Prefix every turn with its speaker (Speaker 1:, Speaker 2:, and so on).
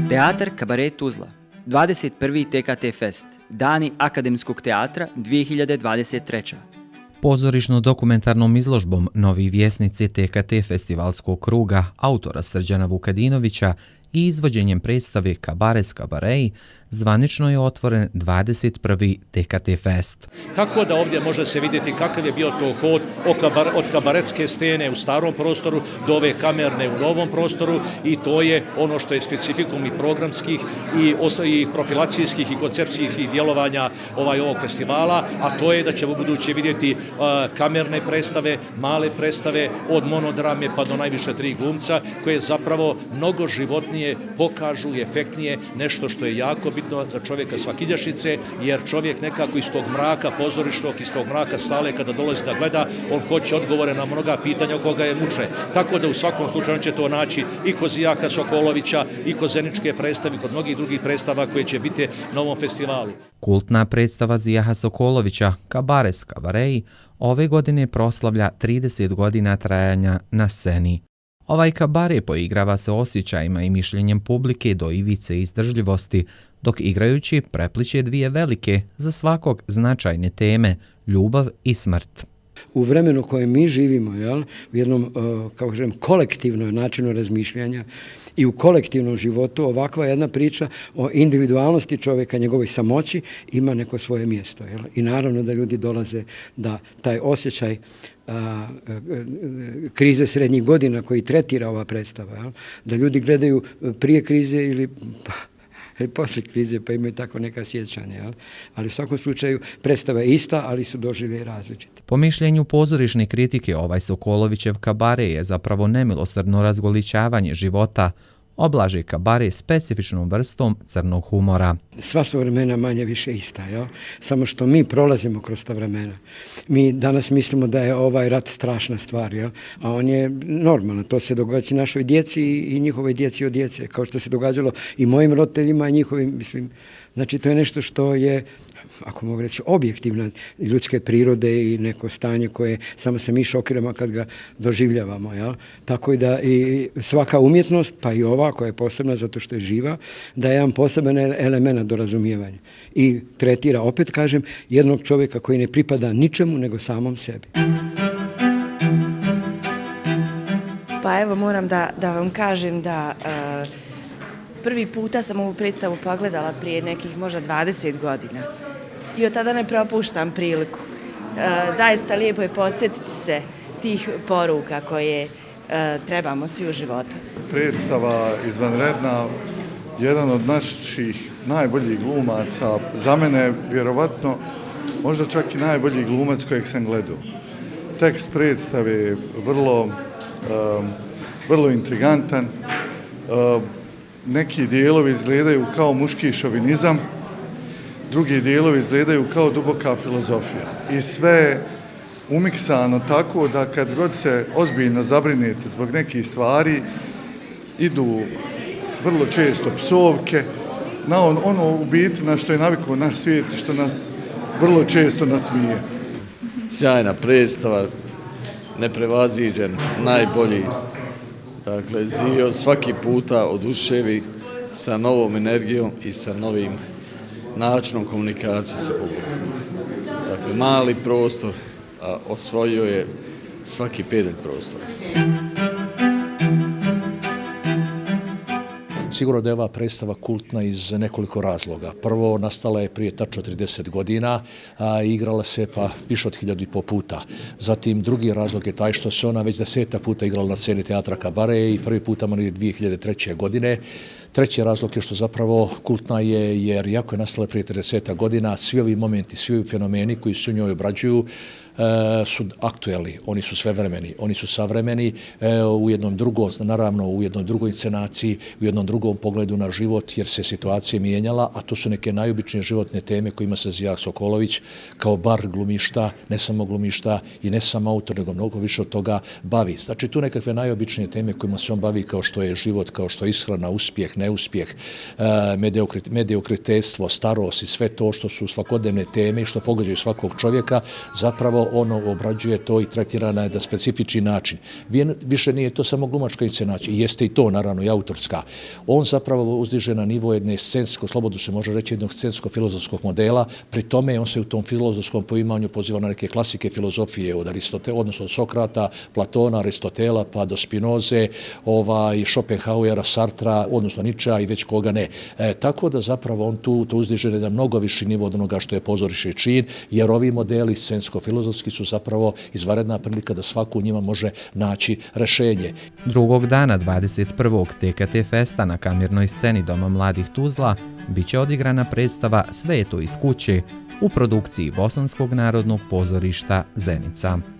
Speaker 1: Teatar Kabaret Tuzla, 21. TKT Fest, Dani akademskog teatra 2023.
Speaker 2: Pozorišno-dokumentarnom izložbom Novi vjesnici TKT festivalskog kruga autora Srđana Vukadinovića i izvođenjem predstave Kabaret Kabarei zvanično je otvoren 21. TKT Fest.
Speaker 3: Tako da ovdje može se vidjeti kakav je bio to hod od kabaretske scene u starom prostoru do ove kamerne u novom prostoru i to je ono što je specifikum i programskih i profilacijskih i koncepcijskih djelovanja ovog festivala, a to je da ćemo buduće vidjeti kamerne predstave, male predstave od monodrame pa do najviše 3 glumca koje zapravo mnogo životnije pokažu i efektnije nešto što je jako bitno za čovjeka svakidašnjice, jer čovjek nekako iz tog mraka pozorišnog, iz tog mraka sale kada dolazi da gleda, on hoće odgovore na mnoga pitanja o koga je muče. Tako da u svakom slučaju on će to naći i kod Zijaka Sokolovića, i kod Zeničke predstave, kod mnogih drugih predstava koje će biti na ovom festivalu.
Speaker 2: Kultna predstava Zijaka Sokolovića Kabaret Kabarei ove godine proslavlja 30 godina trajanja na sceni. Ovaj kabaret poigrava se osjećajima i mišljenjem publike do ivice izdržljivosti, dok igrajući prepliče dvije velike, za svakog značajne teme, ljubav i smrt.
Speaker 4: U vremenu koje mi živimo, u jednom, kako kažem, kolektivnom načinu razmišljanja i u kolektivnom životu, ovakva jedna priča o individualnosti čovjeka, njegovoj samoći, ima neko svoje mjesto. I naravno da ljudi dolaze da taj osjećaj krize srednjih godina koji tretira ova predstava, da ljudi gledaju prije krize ili poslije krize pa imaju tako neka sjećanja. Ali u svakom slučaju predstava je ista, ali su doživlje različite.
Speaker 2: Po mišljenju pozorišne kritike, ovaj Sokolovićev kabaret je zapravo nemilosrdno razgolićavanje života, oblaži kabaret specifičnom vrstom crnog humora.
Speaker 4: Sva su vremena manje više ista, samo što mi prolazimo kroz ta vremena. Mi danas mislimo da je ovaj rat strašna stvar, a on je normalan. To se događa našoj djeci i njihovoj djeci od djece, kao što se događalo i mojim roditeljima i njihovim, znači to je nešto što je, ako mogu reći, objektivna ljudske prirode i neko stanje koje samo se mi šokiramo kad ga doživljavamo. Tako i da i svaka umjetnost, pa i ova koja je posebna zato što je živa, da je jedan poseban element do razumijevanja. I tretira, opet kažem, jednog čovjeka koji ne pripada ničemu nego samom sebi.
Speaker 5: Pa evo moram da vam kažem da prvi puta sam ovu predstavu pogledala prije nekih možda 20 godina. I od tada ne propuštam priliku. Zaista lijepo je podsjetiti se tih poruka koje trebamo svi u životu.
Speaker 6: Predstava izvanredna, jedan od naših najboljih glumaca, za mene vjerovatno možda čak i najbolji glumac kojeg sam gledao. Tekst predstave je vrlo intrigantan, neki dijelovi izgledaju kao muški šovinizam, drugi dijelovi izgledaju kao duboka filozofija. I sve umiksano tako da kad god se ozbiljno zabrinete zbog nekih stvari, idu vrlo često psovke, na ono u biti na što je navikao naš svijet i što nas vrlo često nasmije.
Speaker 7: Sjajna predstava, neprevaziđen, najbolji. Dakle, Zio svaki puta oduševi sa novom energijom i sa novim načinom komunikacije sa publikom. Dakle, mali prostor, a osvojio je svaki pedalj prostora.
Speaker 3: Sigurno da je ova predstava kultna iz nekoliko razloga. Prvo, nastala je prije tačno 30 godina, a igrala se pa više od 1500 puta. Zatim, drugi razlog je taj što se ona već 10 puta igrala na sceni teatra Kabaret i prvi puta je 2003. godine. Treći razlog je što zapravo kultna je jer iako je nastala prije 30 godina, svi ovi momenti, svi ovi fenomeni koji se u njoj obrađuju su aktuelni, oni su svevremeni, oni su savremeni u jednom drugom, naravno u jednoj drugoj inscenaciji, u jednom drugom pogledu na život jer se situacija mijenjala, a to su neke najobičnije životne teme kojima se Zijak Sokolović kao bar glumišta, ne samo glumišta i ne samo autor, nego mnogo više od toga bavi. Znači tu nekakve najobičnije teme kojima se on bavi kao što je život, kao što je ishrana, uspjeh, neuspjeh, mediokritetstvo, starost i sve to što su svakodnevne teme i što pogađaju svakog čovjeka, zapravo ono obrađuje to i tretira na jedan specifični način. Više nije to samo glumačka inscenacija, jeste i to naravno i autorska. On zapravo uzdiže na nivo jedne scensko, slobodno se može reći, jednog scensko-filozofskog modela, pri tome on se u tom filozofskom poimanju poziva na neke klasike filozofije od Aristotela, odnosno od Sokrata, Platona, Aristotela, pa do Spinoze, Schopenhauera, Sartra, odnosno Nietzschea i već koga ne. Tako da zapravo on tu uzdiže na jedan mnogo viši nivo od onoga što je pozorište čin, jer ovi modeli scensko-filozofski su zapravo izvanredna prilika da svako u njima može naći rešenje.
Speaker 2: Drugog dana 21. TKT Festa na kamirnoj sceni Doma mladih Tuzla biće odigrana predstava Sveto iz kuće u produkciji Bosanskog narodnog pozorišta Zenica.